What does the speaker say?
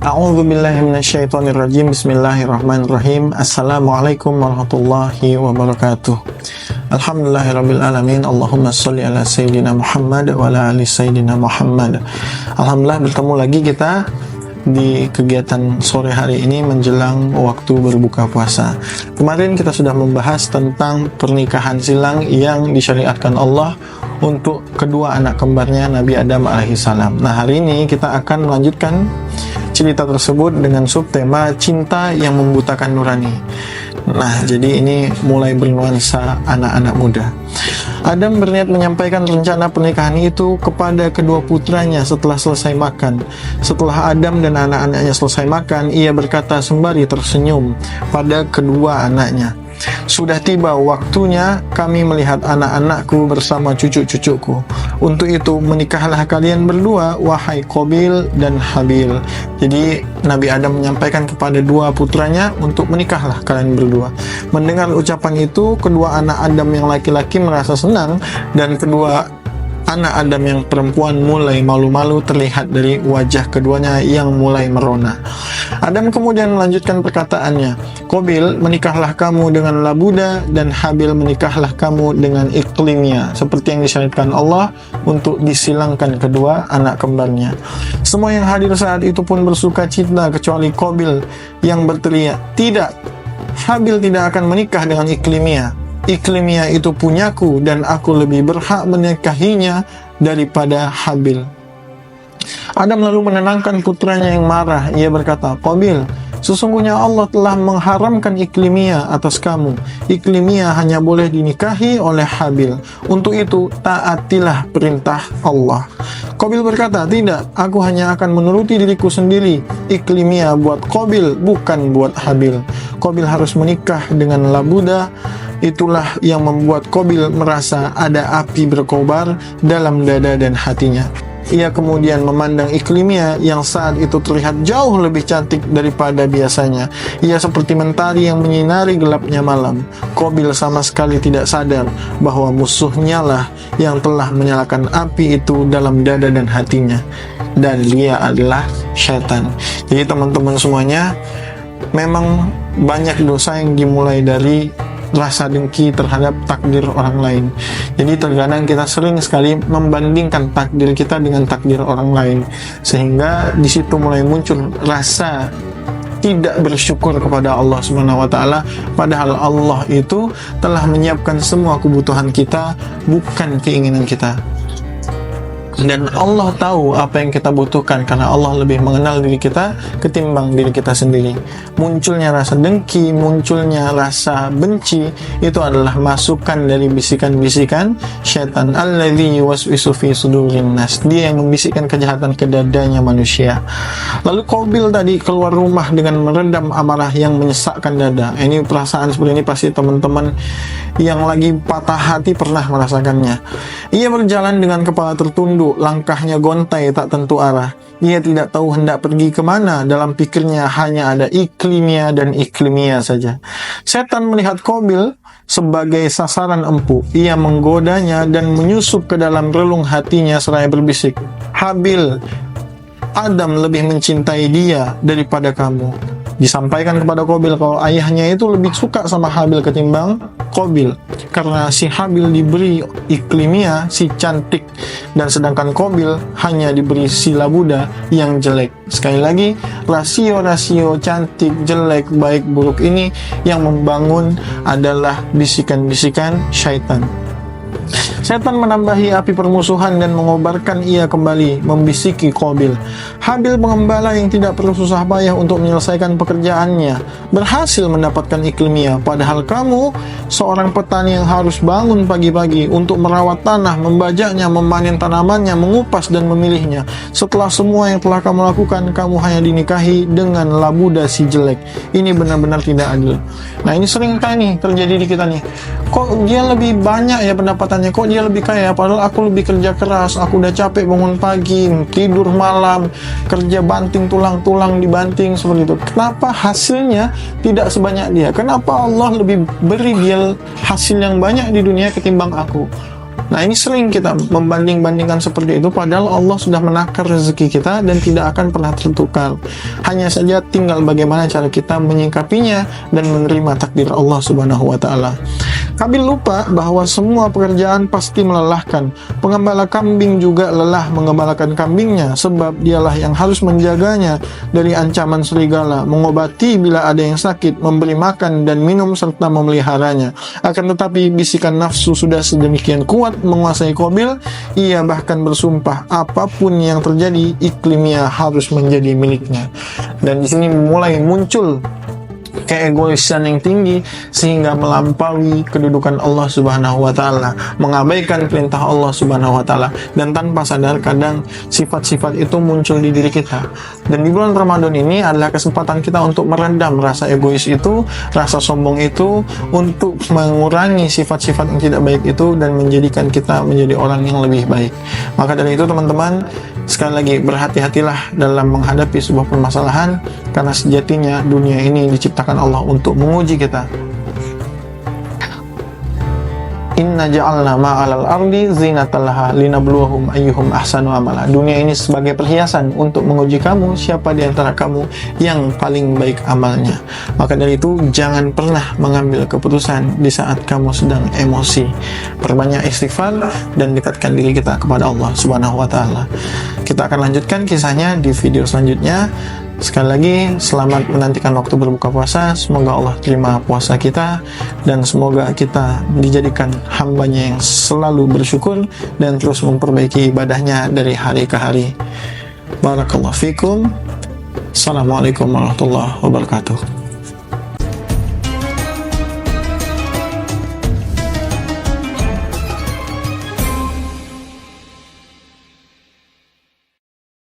A'udzubillahi minasyaitonirrajim. Bismillahirrahmanirrahim. Assalamualaikum warahmatullahi wabarakatuh. Alhamdulillahirabbil alamin. Allahumma shalli ala sayyidina Muhammad wa ala ali sayyidina Muhammad. Alhamdulillah, bertemu lagi kita di kegiatan sore hari ini menjelang waktu berbuka puasa. Kemarin kita sudah membahas tentang pernikahan silang yang disyariatkan Allah untuk kedua anak kembarnya Nabi Adam alaihissalam. Nah, hari ini kita akan melanjutkan cerita tersebut dengan subtema cinta yang membutakan nurani. Nah, jadi ini mulai bernuansa anak-anak muda. Adam berniat menyampaikan rencana pernikahan itu kepada kedua putranya setelah selesai makan. Setelah Adam dan anak-anaknya selesai makan, ia berkata sembari tersenyum pada kedua anaknya, "Sudah tiba waktunya kami melihat anak-anakku bersama cucu-cucuku. Untuk itu menikahlah kalian berdua, wahai Qabil dan Habil." Jadi Nabi Adam menyampaikan kepada dua putranya untuk menikahlah kalian berdua. Mendengar ucapan itu, kedua anak Adam yang laki-laki merasa senang, dan kedua anak Adam yang perempuan mulai malu-malu terlihat dari wajah keduanya yang mulai merona. Adam kemudian melanjutkan perkataannya, "Qabil, menikahlah kamu dengan Labuda, dan Habil menikahlah kamu dengan Iklimia, seperti yang disyariatkan Allah untuk disilangkan kedua anak kembarnya." Semua yang hadir saat itu pun bersuka cita kecuali Qabil yang berteriak, "Tidak, Habil tidak akan menikah dengan Iklimia. Iklimia itu punyaku dan aku lebih berhak menikahinya daripada Habil." Adam lalu menenangkan putranya yang marah. Ia berkata, "Qabil, sesungguhnya Allah telah mengharamkan Iklimia atas kamu. Iklimia hanya boleh dinikahi oleh Habil. Untuk itu, taatilah perintah Allah." Qabil berkata, "Tidak, aku hanya akan menuruti diriku sendiri. Iklimia buat Qabil, bukan buat Habil. Qabil harus menikah dengan Labuda." Itulah yang membuat Qabil merasa ada api berkobar dalam dada dan hatinya. Ia kemudian memandang Iklimia yang saat itu terlihat jauh lebih cantik daripada biasanya. Ia seperti mentari yang menyinari gelapnya malam. Qabil sama sekali tidak sadar bahwa musuhnya lah yang telah menyalakan api itu dalam dada dan hatinya, dan dia adalah syaitan. Jadi teman-teman semuanya, memang banyak dosa yang dimulai dari rasa dengki terhadap takdir orang lain. Jadi terkadang kita sering sekali membandingkan takdir kita dengan takdir orang lain, sehingga di situ mulai muncul rasa tidak bersyukur kepada Allah Subhanahu wa taala, padahal Allah itu telah menyiapkan semua kebutuhan kita, bukan keinginan kita. Dan Allah tahu apa yang kita butuhkan, karena Allah lebih mengenal diri kita ketimbang diri kita sendiri. Munculnya rasa dengki, munculnya rasa benci, itu adalah masukan dari bisikan-bisikan syaitan. Alladzi yuwaswisu fi sudurin nas. Dia yang membisikkan kejahatan ke dadanya manusia. Lalu Qabil tadi keluar rumah dengan meredam amarah yang menyesakkan dada. Ini perasaan seperti ini pasti teman-teman yang lagi patah hati pernah merasakannya. Ia berjalan dengan kepala tertunduk, langkahnya gontai tak tentu arah. Ia tidak tahu hendak pergi kemana. Dalam pikirnya hanya ada Iklimia dan Iklimia saja. Setan melihat Qabil sebagai sasaran empuk. Ia menggodanya dan menyusup ke dalam relung hatinya seraya berbisik, "Habil, Adam lebih mencintai dia daripada kamu." Disampaikan kepada Qabil kalau ayahnya itu lebih suka sama Habil ketimbang Qabil, karena si Habil diberi Iklimia, si cantik, dan sedangkan Qabil hanya diberi si Labuda yang jelek. Sekali lagi, rasio-rasio cantik, jelek, baik, buruk ini yang membangun adalah bisikan-bisikan syaitan. Setan menambahi api permusuhan dan mengobarkan ia kembali, membisiki Qabil, "Habil pengembala yang tidak perlu susah payah untuk menyelesaikan pekerjaannya, berhasil mendapatkan Iklimia, padahal kamu seorang petani yang harus bangun pagi-pagi untuk merawat tanah, membajaknya, memanen tanamannya, mengupas dan memilihnya. Setelah semua yang telah kamu lakukan, kamu hanya dinikahi dengan Labuda si jelek. Ini benar-benar tidak adil." Nah, ini sering kali nih terjadi di kita nih. Kok dia lebih banyak ya pendapatannya, kok dia lebih kaya, padahal aku lebih kerja keras, aku udah capek bangun pagi, tidur malam, kerja banting tulang-tulang dibanting seperti itu. Kenapa hasilnya tidak sebanyak dia? Kenapa Allah lebih beri dia hasil yang banyak di dunia ketimbang aku? Nah, ini sering kita membanding-bandingkan seperti itu, padahal Allah sudah menakar rezeki kita dan tidak akan pernah tertukar. Hanya saja tinggal bagaimana cara kita menyikapinya dan menerima takdir Allah Subhanahu wa Ta'ala. Kabil lupa bahwa semua pekerjaan pasti melelahkan. Pengembala kambing juga lelah mengembalakan kambingnya, sebab dialah yang harus menjaganya dari ancaman serigala, mengobati bila ada yang sakit, memberi makan dan minum serta memeliharanya. Akan tetapi bisikan nafsu sudah sedemikian kuat menguasai Qabil, ia bahkan bersumpah apapun yang terjadi, iklimnya harus menjadi miliknya. Dan di sini mulai muncul keegoisan yang tinggi sehingga melampaui kedudukan Allah Subhanahu wa Ta'ala, mengabaikan perintah Allah Subhanahu wa Ta'ala, dan tanpa sadar kadang sifat-sifat itu muncul di diri kita. Dan di bulan Ramadan ini adalah kesempatan kita untuk meredam rasa egois itu, rasa sombong itu, untuk mengurangi sifat-sifat yang tidak baik itu dan menjadikan kita menjadi orang yang lebih baik. Maka dari itu teman-teman, sekali lagi berhati-hatilah dalam menghadapi sebuah permasalahan, karena sejatinya dunia ini diciptakan Allah untuk menguji kita. Inna ja'alna ma'alal ardi zinatan laha linabluwahum ayyuhum ahsanu amala. Dunia ini sebagai perhiasan untuk menguji kamu, siapa di antara kamu yang paling baik amalnya. Maka dari itu, jangan pernah mengambil keputusan di saat kamu sedang emosi. Perbanyak istighfar dan dekatkan diri kita kepada Allah Subhanahu wa Ta'ala. Kita akan lanjutkan kisahnya di video selanjutnya. Sekali lagi, selamat menantikan waktu berbuka puasa. Semoga Allah terima puasa kita, dan semoga kita dijadikan hambanya yang selalu bersyukur dan terus memperbaiki ibadahnya dari hari ke hari. Barakallahu fikum. Assalamualaikum warahmatullahi wabarakatuh.